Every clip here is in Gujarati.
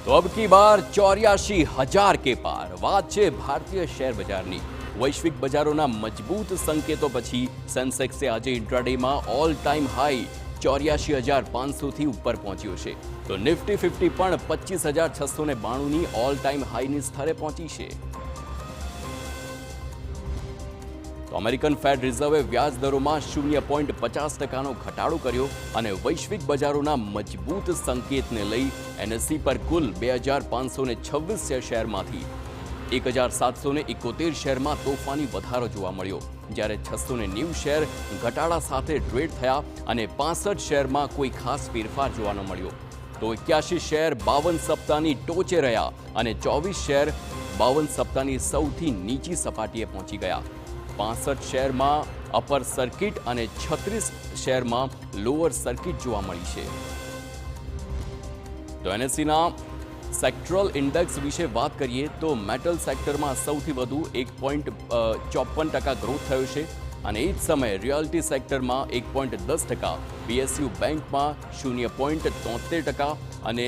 तो अब की बार 84,000 के पार વાત છે ભારતીય શેર બજારની। વૈશ્વિક બજારોના મજબૂત સંકેતો પછી સેન્સેક્સે આજે ઇન્ટ્રાડેમાં ઓલ ટાઈમ હાઈ 84,500 થી ઉપર પહોંચ્યો છે, તો નિફ્ટી 50 પણ 25,692ની ઓલ ટાઈમ હાઈની સ્તરે પહોંચી છે। તો અમેરિકન ફેડ રિઝર્વે વ્યાજ દરોમાં 0.50%નો ઘટાડો કર્યો અને વૈશ્વિક બજારોના મજબૂત સંકેતને લઈ એનએસસી પર કુલ 2,526 શેરમાંથી 1,771 શેરમાં તોફાની વધારો જોવા મળ્યો, જ્યારે 690 શેર ઘટાડા સાથે ટ્રેડ થયા અને 65 શેરમાં કોઈ ખાસ ફેરફાર જોવા ન મળ્યો। તો 81 શેર 52 સપ્તાહની ટોચે રહ્યા અને 24 શેર 52 સપ્તાહની સૌથી નીચી સપાટીએ પહોંચી ગયા। 65 શેરમાં અપર સર્કિટ અને 36 શેરમાં લોઅર સર્કિટ જોવા મળી છે। તો એનએસસીના સેક્ટરલ ઇન્ડેક્સ વિશે વાત કરીએ તો મેટલ સેક્ટરમાં સૌથી વધુ 1.54% ગ્રોથ થયો છે અને એ જ સમયે રિયલ્ટી સેક્ટરમાં 1.10%, પીએસયુ બેંકમાં 0.73% અને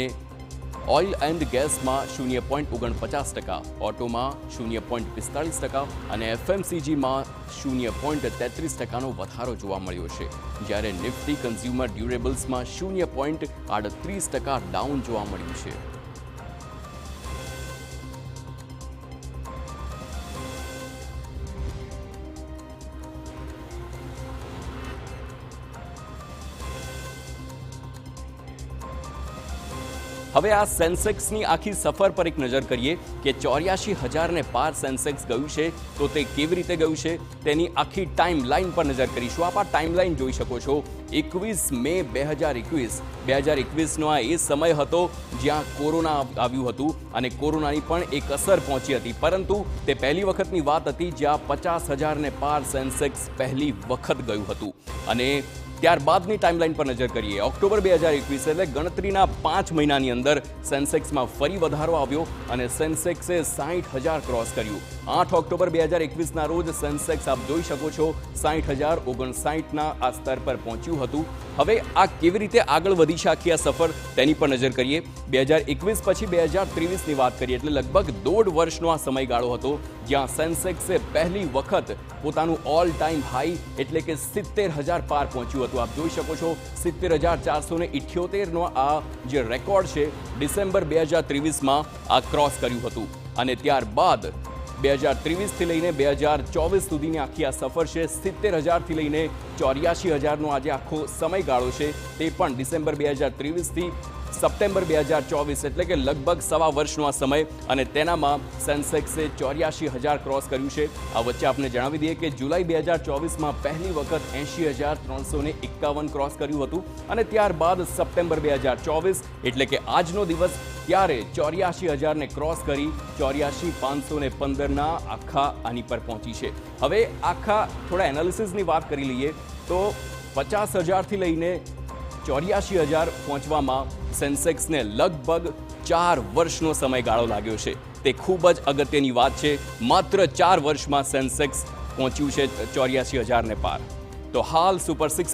ઓઇલ એન્ડ ગેસમાં 0.49%, ઓટોમાં 0.45% અને એફએમસીજીમાં 0.33%નો વધારો જોવા મળ્યો છે, જ્યારે નિફ્ટી કન્ઝ્યુમર ડ્યુરેબલ્સમાં 0.38% ડાઉન જોવા મળ્યું છે। હવે આ સેન્સેક્સની આખી સફર પર એક નજર કરીએ કે 84,000ને પાર સેન્સેક્સ ગયું છે, તો તે કેવી રીતે ગયું છે તેની આખી ટાઈમ લાઈન પર નજર કરીશું। આપ આ ટાઈમ લાઈન જોઈ શકો છો। 21 મે 2021નો આ એ સમય હતો જ્યાં કોરોના આવ્યું હતું અને કોરોનાની પણ એક અસર પહોંચી હતી, પરંતુ તે પહેલી વખતની વાત હતી જ્યાં 50,000ને પાર સેન્સેક્સ પહેલી વખત ગયું હતું। અને ત્યારબાદની ટાઈમલાઈન પર નજર કરીએ। ઓક્ટોબર 2021 એટલે ગણતરીના 5 મહિનાની અંદર સેન્સેક્સમાં ફરી વધારો આવ્યો અને સેન્સેક્સે 60,000 ક્રોસ કર્યું। 8 ઓક્ટોબર 2021ના રોજ સેન્સેક્સ આપ જોઈ શકો છો 60,059ના આ સ્તર પર પહોંચ્યું હતું। હવે આ કેવી રીતે આગળ વધી છે આખી આ સફર તેની પર નજર કરીએ। 2021 પછી 2023ની વાત કરીએ એટલે લગભગ 1.5 વર્ષનો આ સમયગાળો હતો જ્યાં સેન્સેક્સે પહેલી વખત પોતાનું ઓલ ટાઈમ હાઈ એટલે કે 70,000 પાર પહોંચ્યું હતું। આપ જોઈ શકો છો 70,478નો આ જે રેકોર્ડ છે ડિસેમ્બર 2023માં આ ક્રોસ કર્યું હતું અને ત્યારબાદ 2023થી લઈને 2024 સુધીની આખી આ સફર છે। 70,000થી લઈને 84,000નો આજે આખો સમયગાળો છે, તે પણ ડિસેમ્બર 2023થી સપ્ટેમ્બર 2024 એટલે કે લગભગ સવા વર્ષનો આ સમય અને તેનામાં સેન્સેક્સે 84,000 ક્રોસ કર્યું છે। આ વચ્ચે આપણે જણાવી દઈએ કે જુલાઈ 2024માં પહેલી વખત 80,351 ક્રોસ કર્યું હતું અને ત્યારબાદ સપ્ટેમ્બર 2024 એટલે કે આજનો દિવસ ત્યારે 84,000ને ક્રોસ કરી 84,515ના આખા આની પર પહોંચી છે। હવે આખા થોડા એનાલિસિસની વાત કરી લઈએ તો 50,000થી લઈને 84,000 પહોંચવામાં સેન્સેક્સને લગભગ 4 વર્ષનો સમયગાળો લાગ્યો છે। તે ખૂબ જ અગત્યની વાત છે। માત્ર 4 વર્ષમાં સેન્સેક્સ પહોંચ્યું છે 84,000ને પાર। તો હાલ સુપર 6માં